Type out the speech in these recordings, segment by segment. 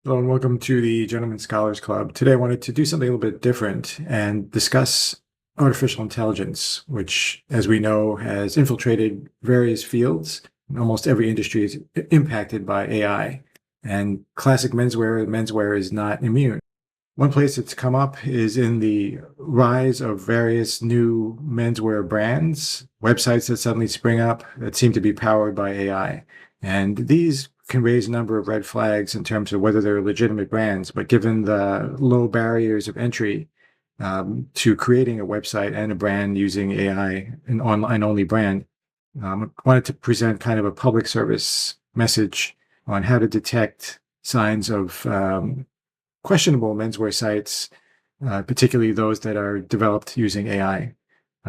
Hello and welcome to the Gentlemen Scholars Club. Today I wanted to do something a little bit different and discuss artificial intelligence, which, as we know, has infiltrated various fields. Almost every industry is impacted by AI, and classic menswear is not immune. One place it's come up is in the rise of various new menswear brands, websites that suddenly spring up that seem to be powered by AI. And these can raise a number of red flags in terms of whether they're legitimate brands, but given the low barriers of entry to creating a website and a brand using AI, an online-only brand, I wanted to present kind of a public service message on how to detect signs of questionable menswear sites, particularly those that are developed using AI.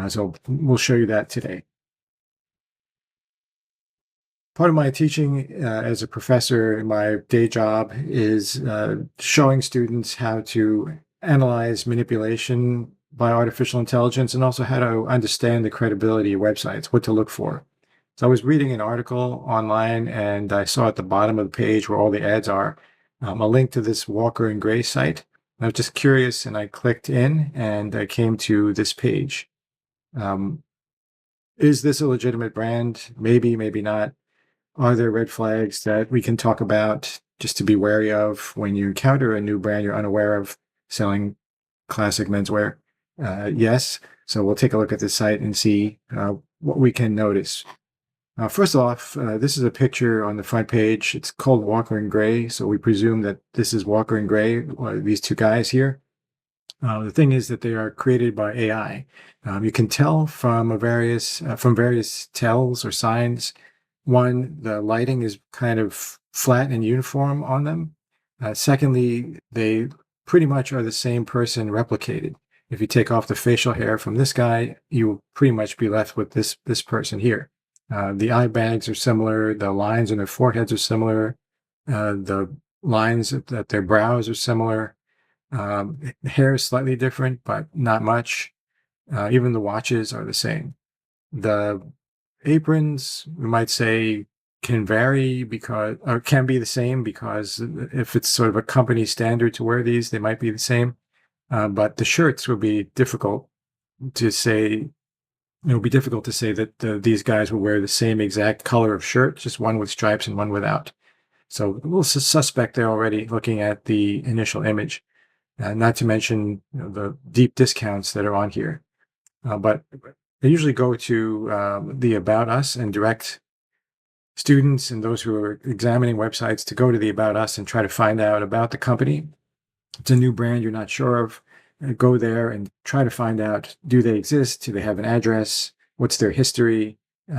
So we'll show you that today. Part of my teaching as a professor in my day job is showing students how to analyze manipulation by artificial intelligence and also how to understand the credibility of websites, what to look for. So I was reading an article online and I saw at the bottom of the page where all the ads are a link to this Walker and Gray site. I was just curious and I clicked in and I came to this page. Is this a legitimate brand? Maybe, maybe not. Are there red flags that we can talk about just to be wary of when you encounter a new brand you're unaware of selling classic menswear? Yes. So we'll take a look at this site and see what we can notice. First off, this is a picture on the front page. It's called Walker and Gray, so we presume that this is Walker and Gray, these two guys here. The thing is that they are created by AI. You can tell from various tells or signs. One, the lighting is kind of flat and uniform on them. Secondly, they pretty much are the same person replicated. If you take off the facial hair from this guy, you will pretty much be left with this person here. The eye bags are similar. The lines on their foreheads are similar. The lines at their brows are similar. The hair is slightly different, but not much. Even the watches are the same. The aprons, we might say, can vary or can be the same because if it's sort of a company standard to wear these, they might be the same. But the shirts would be difficult to say. It would be difficult to say that these guys will wear the same exact color of shirt, just one with stripes and one without. So a little suspect there already looking at the initial image. Not to mention the deep discounts that are on here. But I usually go to the About Us and direct students and those who are examining websites to go to the About Us and try to find out about the company. It's a new brand you're not sure of. Go there and try to find out, do they exist? Do they have an address? What's their history?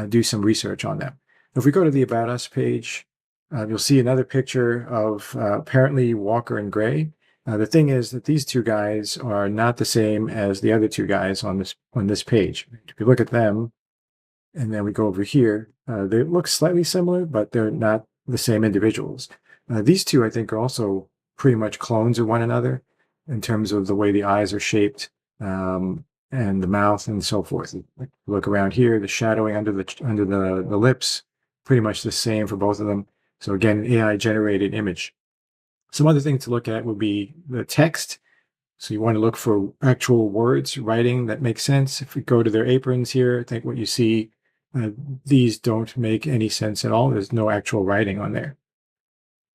Do some research on them. If we go to the About Us page, you'll see another picture of apparently Walker and Gray. The thing is that these two guys are not the same as the other two guys on this page. If you look at them, and then we go over here, they look slightly similar, but they're not the same individuals. These two, I think, are also pretty much clones of one another in terms of the way the eyes are shaped and the mouth and so forth. Look around here, the shadowing under the lips, pretty much the same for both of them. So again, AI generated image. Some other things to look at would be the text. So you want to look for actual words, writing that makes sense. If we go to their aprons here, I think what you see, these don't make any sense at all. There's no actual writing on there.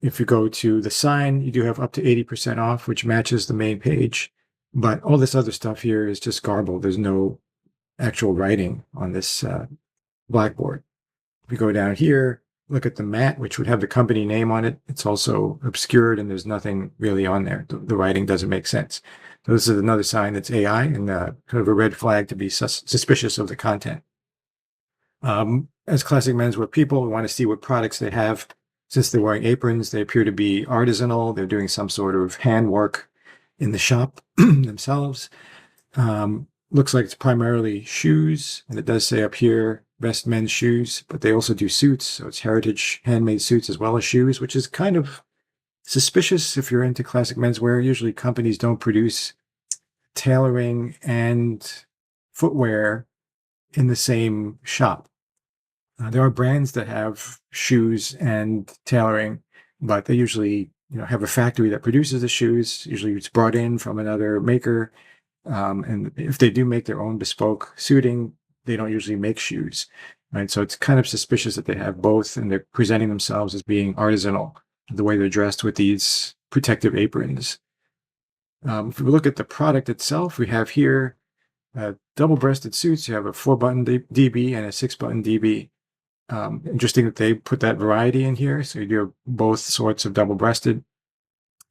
If you go to the sign, you do have up to 80% off, which matches the main page. But all this other stuff here is just garbled. There's no actual writing on this blackboard. If you go down here, look at the mat, which would have the company name on it. It's also obscured and there's nothing really on there. The writing doesn't make sense. So this is another sign that's AI and kind of a red flag to be suspicious of the content. As classic menswear people, we want to see what products they have. Since they're wearing aprons, they appear to be artisanal. They're doing some sort of handwork in the shop themselves. Looks like it's primarily shoes, and it does say up here, best men's shoes, but they also do suits. So it's heritage handmade suits as well as shoes, which is kind of suspicious if you're into classic menswear. Usually companies don't produce tailoring and footwear in the same shop. There are brands that have shoes and tailoring, but they usually have a factory that produces the shoes. Usually it's brought in from another maker. And if they do make their own bespoke suiting, they don't usually make shoes, right? So it's kind of suspicious that they have both, and they're presenting themselves as being artisanal, the way they're dressed with these protective aprons. If we look at the product itself, we have here double-breasted suits. You have a 4-button DB and a 6-button DB. Interesting that they put that variety in here. So you do have both sorts of double-breasted.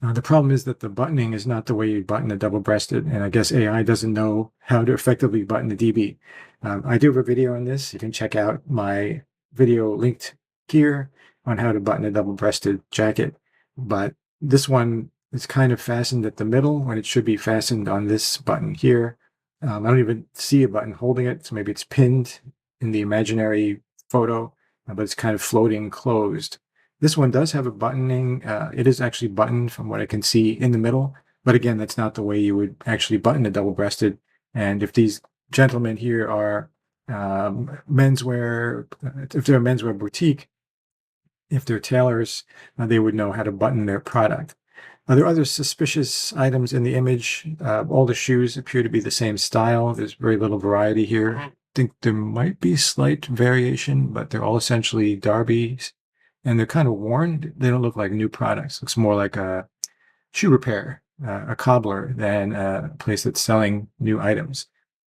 The problem is that the buttoning is not the way you button a double-breasted, and I guess AI doesn't know how to effectively button the DB. I do have a video on this. You can check out my video linked here on how to button a double-breasted jacket, but this one is kind of fastened at the middle when it should be fastened on this button here. I don't even see a button holding it, so maybe it's pinned in the imaginary photo, but it's kind of floating closed. This one does have a buttoning. It is actually buttoned from what I can see in the middle. But again, that's not the way you would actually button a double-breasted. And if these gentlemen here are menswear, if they're a menswear boutique, if they're tailors, they would know how to button their product. There are other suspicious items in the image. All the shoes appear to be the same style. There's very little variety here. I think there might be slight variation, but they're all essentially Derbies. And they're kind of worn. They don't look like new products. It looks more like a shoe repair, a cobbler, than a place that's selling new items.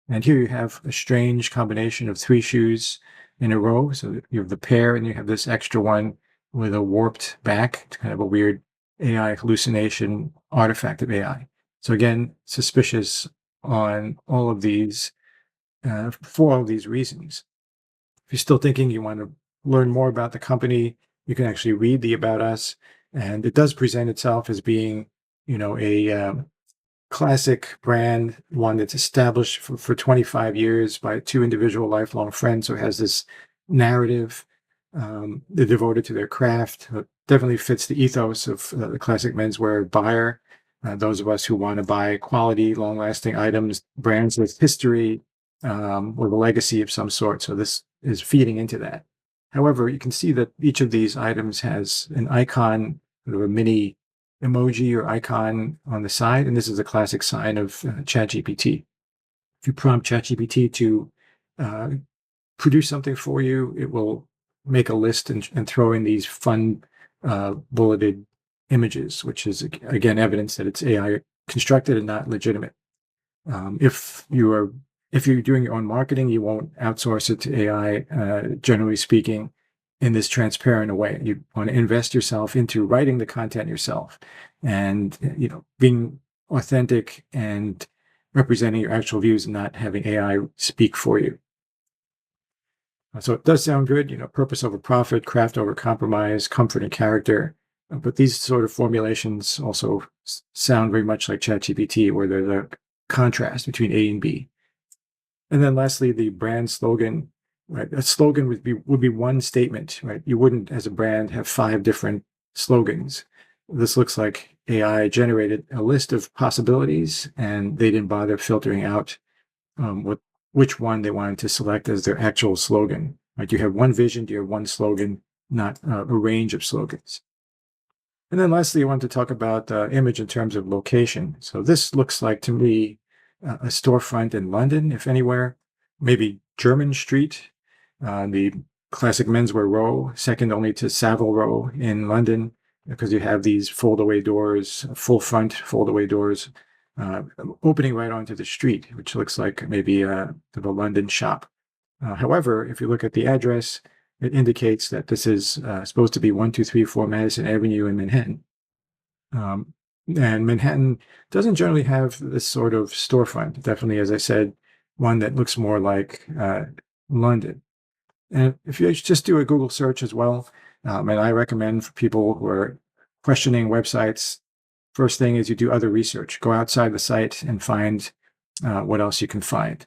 And here you have a strange combination of 3 shoes in a row. So you have the pair, and you have this extra one with a warped back. It's kind of a weird AI hallucination artifact of AI. So again, suspicious on all of these, for all of these reasons. If you're still thinking you want to learn more about the company, you can actually read the About Us, and it does present itself as being, a classic brand, one that's established for 25 years by 2 individual lifelong friends. So it has this narrative. They're devoted to their craft. It definitely fits the ethos of the classic menswear buyer. Those of us who want to buy quality, long-lasting items, brands with history, with a legacy of some sort. So this is feeding into that. However, you can see that each of these items has an icon, sort of a mini emoji or icon on the side, and this is a classic sign of ChatGPT. If you prompt ChatGPT to produce something for you, it will make a list and throw in these fun bulleted images, which is, again, evidence that it's AI constructed and not legitimate. If you're doing your own marketing, you won't outsource it to AI, generally speaking, in this transparent a way. You want to invest yourself into writing the content yourself and, being authentic and representing your actual views and not having AI speak for you. So it does sound good, purpose over profit, craft over compromise, comfort and character. But these sort of formulations also sound very much like ChatGPT, where there's a contrast between A and B. And then lastly, the brand slogan, right? A slogan would be one statement, right? You wouldn't, as a brand, have 5 different slogans. This looks like AI generated a list of possibilities, and they didn't bother filtering out which one they wanted to select as their actual slogan. Right? You have one vision, you have one slogan, not a range of slogans. And then lastly, I want to talk about image in terms of location. So this looks like, to me, a storefront in London, if anywhere, maybe Jermyn Street, the classic menswear row, second only to Savile Row in London, because you have these fold-away doors, full front fold-away doors, opening right onto the street, which looks like maybe a London shop. However, if you look at the address, it indicates that this is supposed to be 1234 Madison Avenue in Manhattan. And Manhattan doesn't generally have this sort of storefront. Definitely, as I said, one that looks more like London. And if you just do a Google search as well, and I recommend for people who are questioning websites, first thing is you do other research. Go outside the site and find what else you can find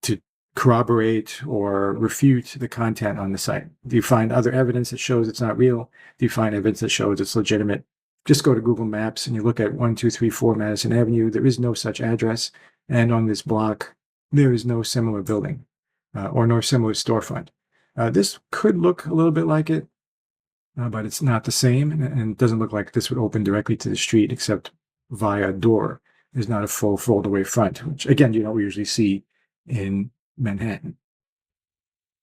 to corroborate or refute the content on the site. Do you find other evidence that shows it's not real? Do you find evidence that shows it's legitimate? Just go to Google Maps and you look at 1234 Madison Avenue. There is no such address. And on this block, there is no similar building or no similar storefront. This could look a little bit like it. but it's not the same, and it doesn't look like this would open directly to the street except via a door. There's not a full fold-away front, which again, you don't usually see in Manhattan.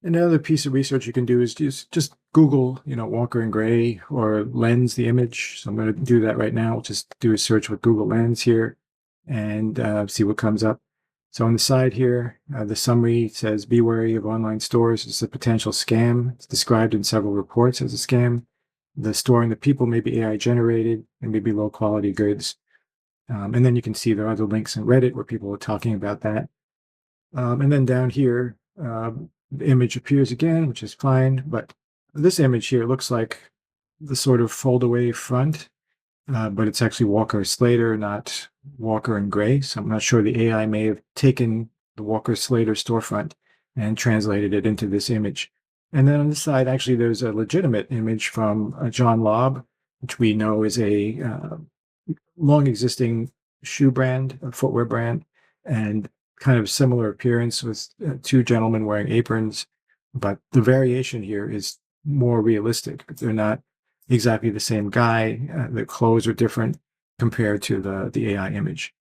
Another piece of research you can do is just Google, Walker and Gray or Lens the image. So I'm going to do that right now. Just do a search with Google Lens here and see what comes up. So on the side here, the summary says, be wary of online stores. It's a potential scam. It's described in several reports as a scam. The store and the people may be AI generated and may be low quality goods. And then you can see there are other links in Reddit where people are talking about that. And then down here, the image appears again, which is fine. But this image here looks like the sort of fold away front, but it's actually Walker Slater, not Walker and Gray. So I'm not sure the AI may have taken the Walker Slater storefront and translated it into this image. And then on the side, actually, there's a legitimate image from John Lobb, which we know is a long existing shoe brand, a footwear brand, and kind of similar appearance with two gentlemen wearing aprons. But the variation here is more realistic. They're not exactly the same guy. The clothes are different compared to the AI image.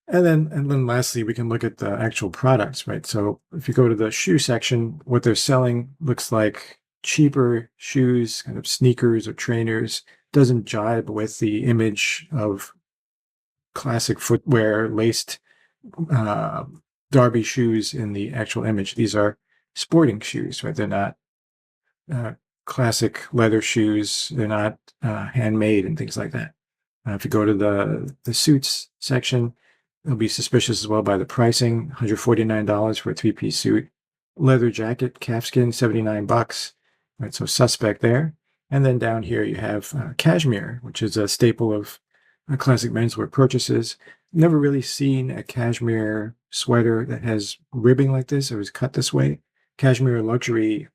And then lastly, we can look at the actual products, right? So if you go to the shoe section, what they're selling looks like cheaper shoes, kind of sneakers or trainers. Doesn't jibe with the image of classic footwear, laced Derby shoes in the actual image. These are sporting shoes, right? They're not classic leather shoes. They're not handmade and things like that. If you go to the suits section, it'll be suspicious as well by the pricing. $149 for a three-piece suit. Leather jacket, calfskin, $79. Right, so suspect there. And then down here you have cashmere, which is a staple of classic menswear purchases. Never really seen a cashmere sweater that has ribbing like this or is cut this way. Cashmere luxury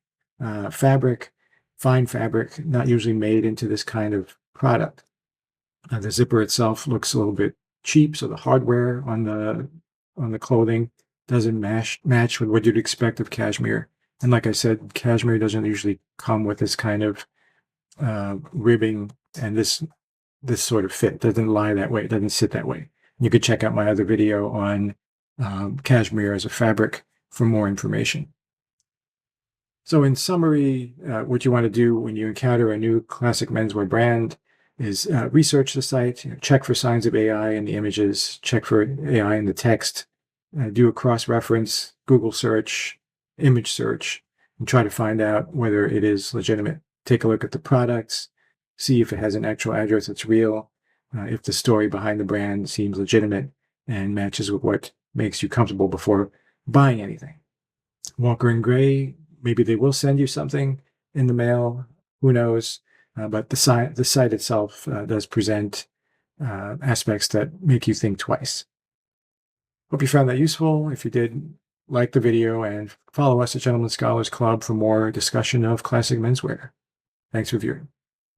fabric, fine fabric, not usually made into this kind of product. The zipper itself looks a little bit cheap, so the hardware on the clothing doesn't match with what you'd expect of cashmere. And like I said, cashmere doesn't usually come with this kind of ribbing and this sort of fit. It doesn't lie that way. It doesn't sit that way. You could check out my other video on cashmere as a fabric for more information. So in summary, what you want to do when you encounter a new classic menswear brand is research the site, check for signs of AI in the images, check for AI in the text, do a cross-reference, Google search, image search, and try to find out whether it is legitimate. Take a look at the products, see if it has an actual address that's real, if the story behind the brand seems legitimate and matches with what makes you comfortable before buying anything. Walker and Gray, maybe they will send you something in the mail, who knows, but the site itself does present aspects that make you think twice. Hope you found that useful. If you did, like the video and follow us at Gentleman Scholars Club for more discussion of classic menswear. Thanks for viewing.